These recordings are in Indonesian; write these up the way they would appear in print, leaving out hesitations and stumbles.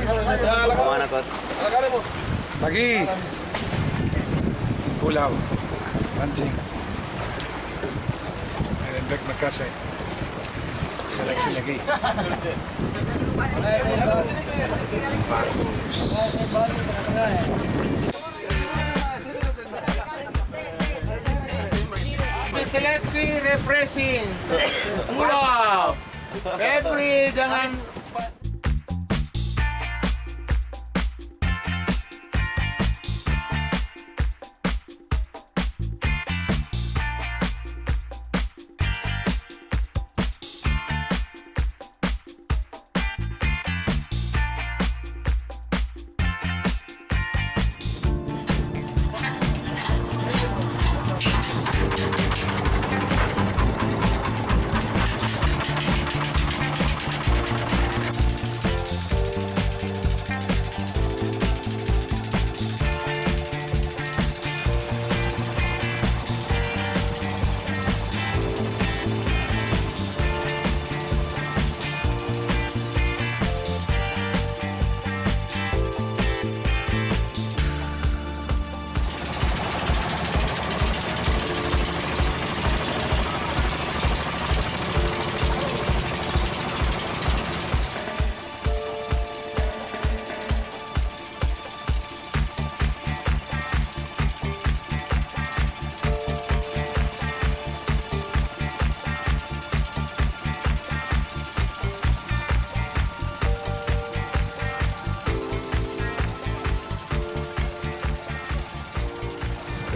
Coach. Kemana, Coach? Lagi. Pulau. Pancing. En back makasih. Seleksi lagi. Seleksi refreshing. Wow. Febri dengan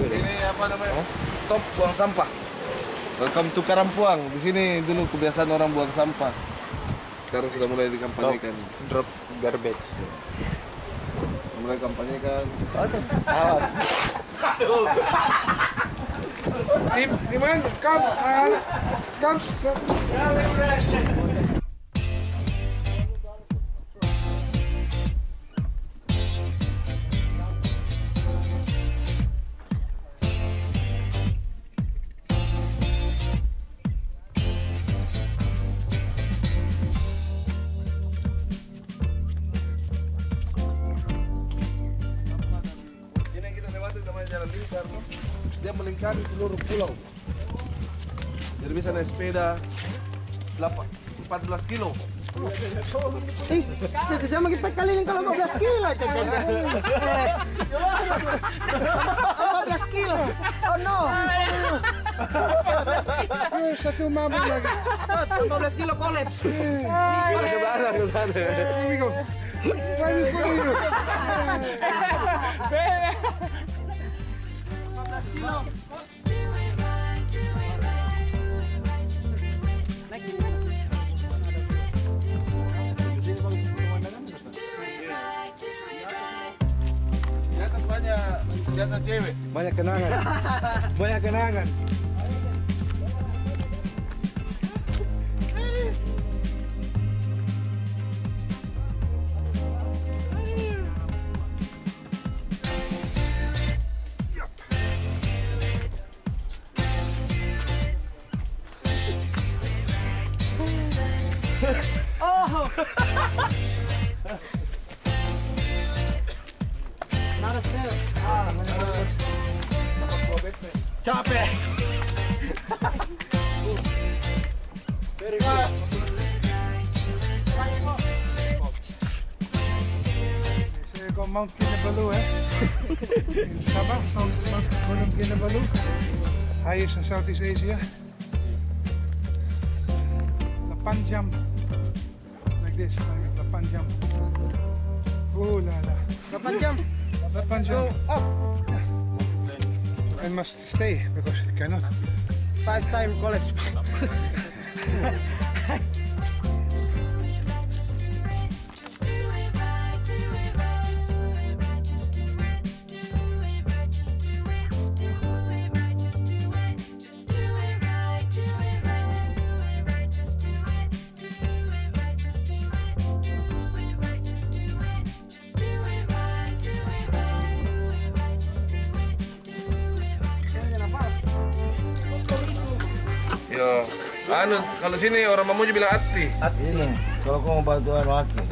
ini apa namanya? Stop buang sampah. Welcome to Karampuang. Di sini dulu kebiasaan orang buang sampah. Sekarang sudah mulai dikampanyekan. Drop garbage. Mulai kampanyekan. Awas. Iman, come. Ini yang kita lewati namanya jalan lingkar. Dia melingkari seluruh pulau. Jadi bisa naik sepeda 14 kilo. Itu sama kita kali ini kalau 15 kilo. 15 kilo. Oh no. Satu mabuk lagi. 15 kilo kolaps. Ke sana. Here we go. Right before you. Di atas banyak jasa cewek. Banyak kenangan. Banyak kenangan. Oh. Capek. Very good. Saya kau Mount Kinabalu in Sabah, Mount Kinabalu, highest in Southeast Asia. The Panjam, like this, the Panjam. Oh la la. The Panjam. The Panjam. Up. I must stay because you cannot. 5-time collapse. Yo, kalau sini orang Mamuju bilang ati. Ini, kalau kau mau bantuan laki.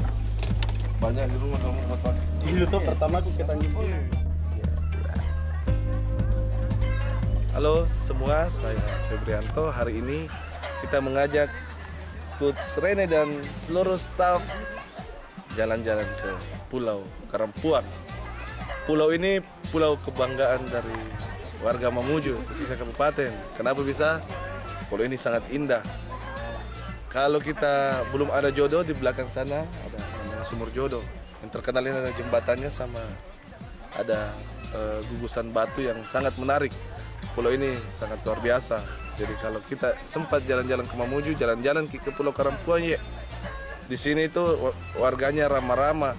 Banyak di rumah kamu buat pakai. Itu tuh pertama aku ketanya. Halo semua, saya Febrianto. Hari ini kita mengajak Coach Rene dan seluruh staff jalan-jalan ke Pulau Karampuang. Pulau ini pulau kebanggaan dari warga Mamuju, khususnya kabupaten. Kenapa bisa? Pulau ini sangat indah. Kalau kita belum ada jodoh, di belakang sana ada namanya Sumur Jodoh. Yang terkenal ini ada jembatannya sama ada gugusan batu yang sangat menarik. Pulau ini sangat luar biasa. Jadi kalau kita sempat jalan-jalan ke Mamuju, jalan-jalan ke Pulau Karampuang ya. Di sini itu warganya ramah-ramah.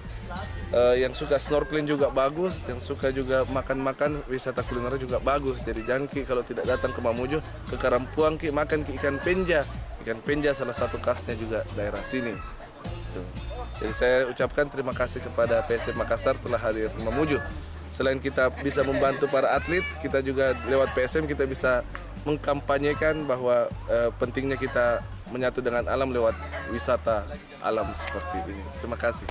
Yang suka snorkeling juga bagus, yang suka juga makan-makan wisata kuliner juga bagus. Jadi jangan ki kalau tidak datang ke Mamuju, ke Karampuang ki makan ki ikan penja. Ikan penja salah satu khasnya juga daerah sini. Tuh. Jadi saya ucapkan terima kasih kepada PSM Makassar telah hadir di Mamuju. Selain kita bisa membantu para atlet, kita juga lewat PSM kita bisa mengkampanyekan bahwa pentingnya kita menyatu dengan alam lewat wisata alam seperti ini. Terima kasih.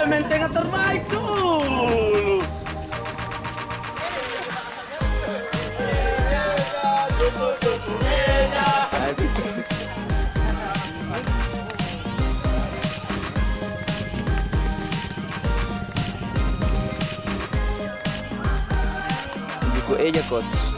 Pementeng terbaik tuh. Buku aja coach.